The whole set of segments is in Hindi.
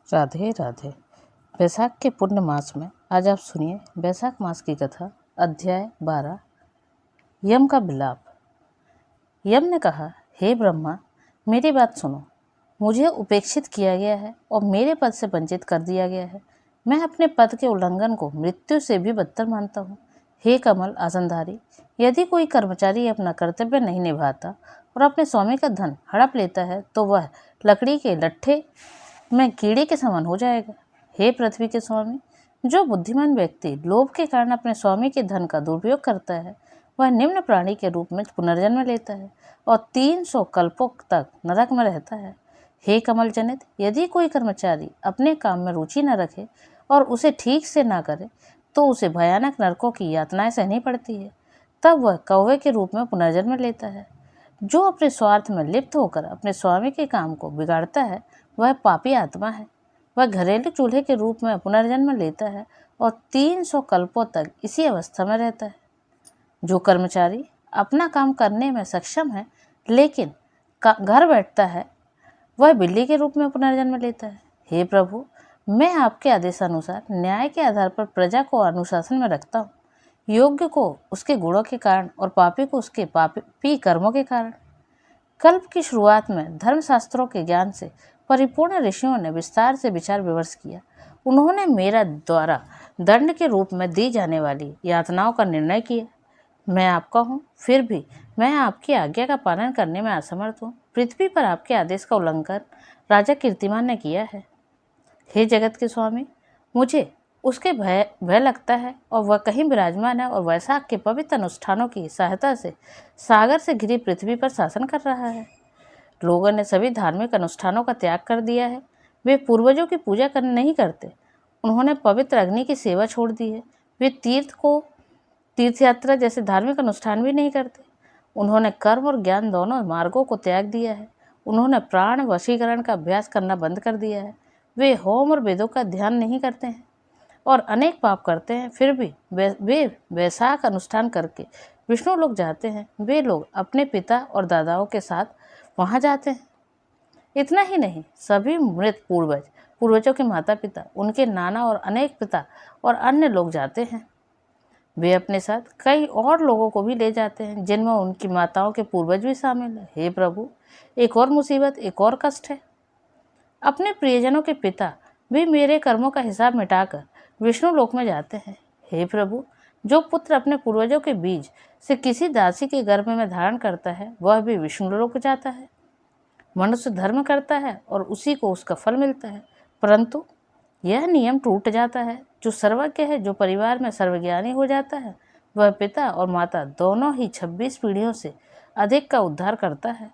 राधे राधे। बैसाख के पूर्ण मास में आज आप सुनिए बैसाख मास की कथा। अध्याय 12। यम का विलाप। यम ने कहा, हे ब्रह्मा, मेरी बात सुनो। मुझे उपेक्षित किया गया है और मेरे पद से वंचित कर दिया गया है। मैं अपने पद के उल्लंघन को मृत्यु से भी बदतर मानता हूँ। हे कमल आसनधारी, यदि कोई कर्मचारी अपना कर्तव्य नहीं निभाता और अपने स्वामी का धन हड़प लेता है तो वह लकड़ी के लट्ठे में कीड़े के समान हो जाएगा। हे पृथ्वी के स्वामी, जो बुद्धिमान व्यक्ति लोभ के कारण अपने स्वामी के धन का दुरुपयोग करता है वह निम्न प्राणी के रूप में पुनर्जन्म लेता है और 300 कल्पों तक नरक में रहता है। हे कमल जनित, यदि कोई कर्मचारी अपने काम में रुचि न रखे और उसे ठीक से ना करे तो उसे भयानक नरकों की यातनाएं सहनी पड़ती है। तब वह कौवे के रूप में पुनर्जन्म लेता है। जो अपने स्वार्थ में लिप्त होकर अपने स्वामी के काम को बिगाड़ता है वह पापी आत्मा है। वह घरेलू चूल्हे के रूप में पुनर्जन्म लेता है और 300 कल्पों तक इसी अवस्था में रहता है। जो कर्मचारी अपना काम करने में सक्षम है लेकिन घर बैठता है वह बिल्ली के रूप में पुनर्जन्म लेता है। हे प्रभु, मैं आपके आदेशानुसार न्याय के आधार पर प्रजा को अनुशासन में रखता हूँ, योग्य को उसके गुणों के कारण और पापी को उसके पापी कर्मों के कारण। कल्प की शुरुआत में धर्मशास्त्रों के ज्ञान से परिपूर्ण ऋषियों ने विस्तार से विचार विमर्श किया। उन्होंने मेरा द्वारा दंड के रूप में दी जाने वाली यातनाओं का निर्णय किया। मैं आपका हूँ, फिर भी मैं आपकी आज्ञा का पालन करने में असमर्थ हूँ। पृथ्वी पर आपके आदेश का उल्लंघन राजा कीर्तिमान ने किया है। हे जगत के स्वामी, मुझे उसके भय लगता है और वह कहीं विराजमान है और वैशाख के पवित्र अनुष्ठानों की सहायता से सागर से घिरी पृथ्वी पर शासन कर रहा है। लोगों ने सभी धार्मिक अनुष्ठानों का त्याग कर दिया है। वे पूर्वजों की पूजा करने नहीं करते। उन्होंने पवित्र अग्नि की सेवा छोड़ दी है। वे तीर्थ यात्रा जैसे धार्मिक अनुष्ठान भी नहीं करते। उन्होंने कर्म और ज्ञान दोनों मार्गों को त्याग दिया है। उन्होंने प्राण वशीकरण का अभ्यास करना बंद कर दिया है। वे होम और वेदों का ध्यान नहीं करते हैं और अनेक पाप करते हैं। फिर भी वे वैशाख अनुष्ठान करके विष्णु लोक जाते हैं। वे लोग अपने पिता और दादाओं के साथ वहाँ जाते हैं। इतना ही नहीं, सभी मृत पूर्वजों के माता पिता, उनके नाना और अनेक पिता और अन्य लोग जाते हैं। वे अपने साथ कई और लोगों को भी ले जाते हैं जिनमें उनकी माताओं के पूर्वज भी शामिल हैं। हे प्रभु, एक और मुसीबत, एक और कष्ट है। अपने प्रियजनों के पिता भी मेरे कर्मों का हिसाब मिटाकर विष्णु लोक में जाते हैं। हे प्रभु, जो पुत्र अपने पूर्वजों के बीज से किसी दासी के गर्भ में धारण करता है वह भी विष्णु लोक जाता है। मनुष्य धर्म करता है और उसी को उसका फल मिलता है, परंतु यह नियम टूट जाता है। जो सर्वज्ञ है, जो परिवार में सर्वज्ञानी हो जाता है, वह पिता और माता दोनों ही 26 पीढ़ियों से अधिक का उद्धार करता है।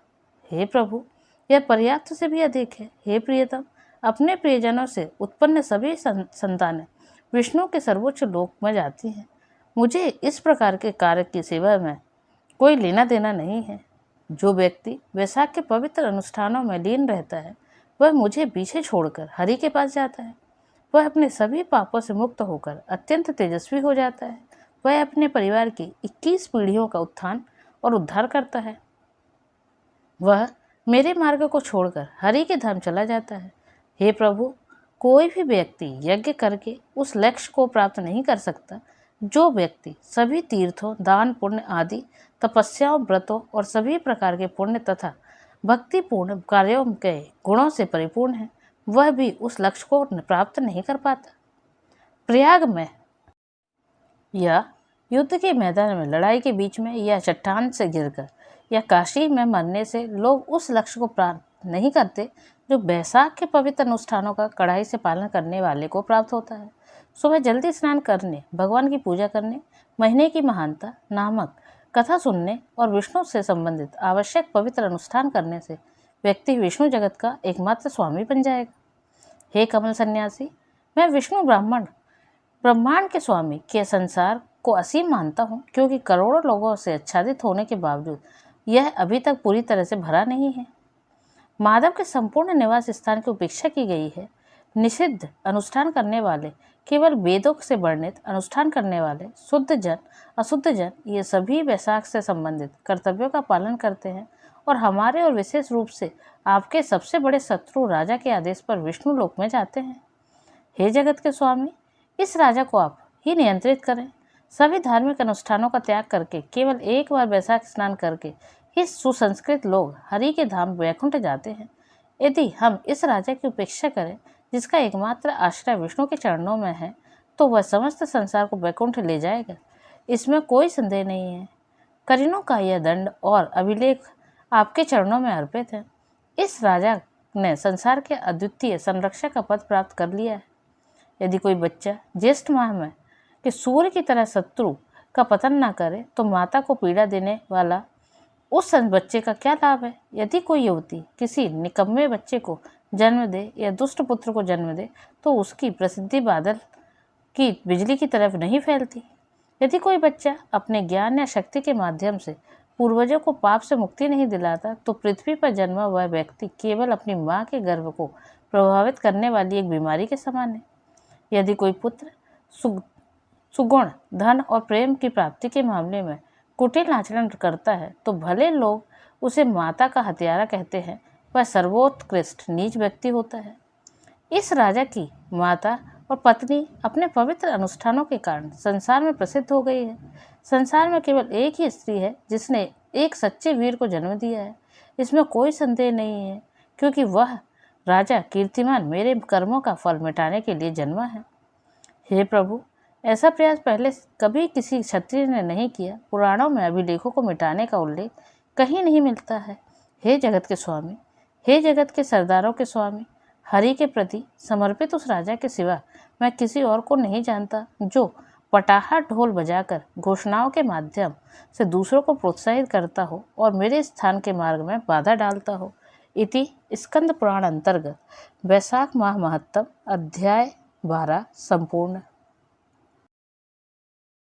हे प्रभु, यह पर्याप्त से भी अधिक है। हे प्रियतम, अपने प्रियजनों से उत्पन्न सभी संतानें विष्णु के सर्वोच्च लोक में जाती हैं। मुझे इस प्रकार के कार्य की सेवा में कोई लेना देना नहीं है। जो व्यक्ति वैशाख के पवित्र अनुष्ठानों में लीन रहता है वह मुझे पीछे छोड़कर हरि के पास जाता है। वह अपने सभी पापों से मुक्त होकर अत्यंत तेजस्वी हो जाता है। वह अपने परिवार की 21 पीढ़ियों का उत्थान और उद्धार करता है। वह मेरे मार्ग को छोड़कर हरि के धाम चला जाता है। हे प्रभु, कोई भी व्यक्ति यज्ञ करके उस लक्ष्य को प्राप्त नहीं कर सकता। जो व्यक्ति सभी तीर्थों, दान, पुण्य आदि तपस्याओं, व्रतों और सभी प्रकार के पुण्य तथा भक्तिपूर्ण कार्यों के गुणों से परिपूर्ण है, वह भी उस लक्ष्य को प्राप्त नहीं कर पाता। प्रयाग में या युद्ध के मैदान में, लड़ाई के बीच में या चट्टान से गिरकर या काशी में मरने से लोग उस लक्ष्य को प्राप्त नहीं करते जो बैसाख के पवित्र अनुष्ठानों का कड़ाई से पालन करने वाले को प्राप्त होता है। सुबह जल्दी स्नान करने, भगवान की पूजा करने, महीने की महानता नामक कथा सुनने और विष्णु से संबंधित आवश्यक पवित्र अनुष्ठान करने से व्यक्ति विष्णु जगत का एकमात्र स्वामी बन जाएगा। हे कमल सन्यासी, मैं विष्णु ब्रह्मांड के स्वामी के संसार को असीम मानता हूँ, क्योंकि करोड़ों लोगों से आच्छादित होने के बावजूद यह अभी तक पूरी तरह से भरा नहीं है। माधव के संपूर्ण निवास स्थान की उपेक्षा की गई है। निषिद्ध अनुष्ठान करने वाले, केवल वेदों से वर्णित अनुष्ठान करने वाले, शुद्ध जन, अशुद्ध जन, ये सभी वैशाख से संबंधित कर्तव्यों का पालन करते हैं और हमारे और विशेष रूप से आपके सबसे बड़े शत्रु राजा के आदेश पर विष्णु लोक में जाते हैं। हे जगत के स्वामी, इस राजा को आप ही नियंत्रित करें। सभी धार्मिक अनुष्ठानों का त्याग करके केवल एक बार वैशाख स्नान करके ही सुसंस्कृत लोग हरि के धाम वैकुंठ जाते हैं। यदि हम इस राजा की उपेक्षा करें जिसका एकमात्र आश्रय विष्णु के चरणों में है, तो वह समस्त संसार को वैकुंठ ले जाएगा, इसमें कोई संदेह नहीं है। करीनों का यह दंड और अभिलेख आपके चरणों में अर्पित है। इस राजा ने संसार के अद्वितीय संरक्षक का पद प्राप्त कर लिया है। यदि कोई बच्चा ज्येष्ठ माह में कि सूर्य की तरह शत्रु का पतन न करे, तो माता को पीड़ा देने वाला उस बच्चे का क्या लाभ है। यदि कोई युवती किसी निकम्मे बच्चे को जन्म दे या दुष्ट पुत्र को जन्म दे, तो उसकी प्रसिद्धि बादल की बिजली की तरफ नहीं फैलती। यदि कोई बच्चा अपने ज्ञान या शक्ति के माध्यम से पूर्वजों को पाप से मुक्ति नहीं दिलाता, तो पृथ्वी पर जन्मा हुआ व्यक्ति केवल अपनी माँ के गर्भ को प्रभावित करने वाली एक बीमारी के समान है। यदि कोई पुत्र सुगुण, धन और प्रेम की प्राप्ति के मामले में कुटिल आचरण करता है, तो भले लोग उसे माता का हत्यारा कहते हैं, वह सर्वोत्कृष्ट नीच व्यक्ति होता है। इस राजा की माता और पत्नी अपने पवित्र अनुष्ठानों के कारण संसार में प्रसिद्ध हो गई है। संसार में केवल एक ही स्त्री है जिसने एक सच्चे वीर को जन्म दिया है, इसमें कोई संदेह नहीं है, क्योंकि वह राजा कीर्तिमान मेरे कर्मों का फल मिटाने के लिए जन्मा है। हे प्रभु, ऐसा प्रयास पहले कभी किसी क्षत्रिय ने नहीं किया। पुराणों में अभिलेखों को मिटाने का उल्लेख कहीं नहीं मिलता है। हे जगत के स्वामी, हे जगत के सरदारों के स्वामी, हरि के प्रति समर्पित उस राजा के सिवा मैं किसी और को नहीं जानता, जो पटाहा ढोल बजाकर घोषणाओं के माध्यम से दूसरों को प्रोत्साहित करता हो और मेरे स्थान के मार्ग में बाधा डालता हो। इति स्कंद पुराण अंतर्गत वैशाख माह महत्तम अध्याय 12 संपूर्ण।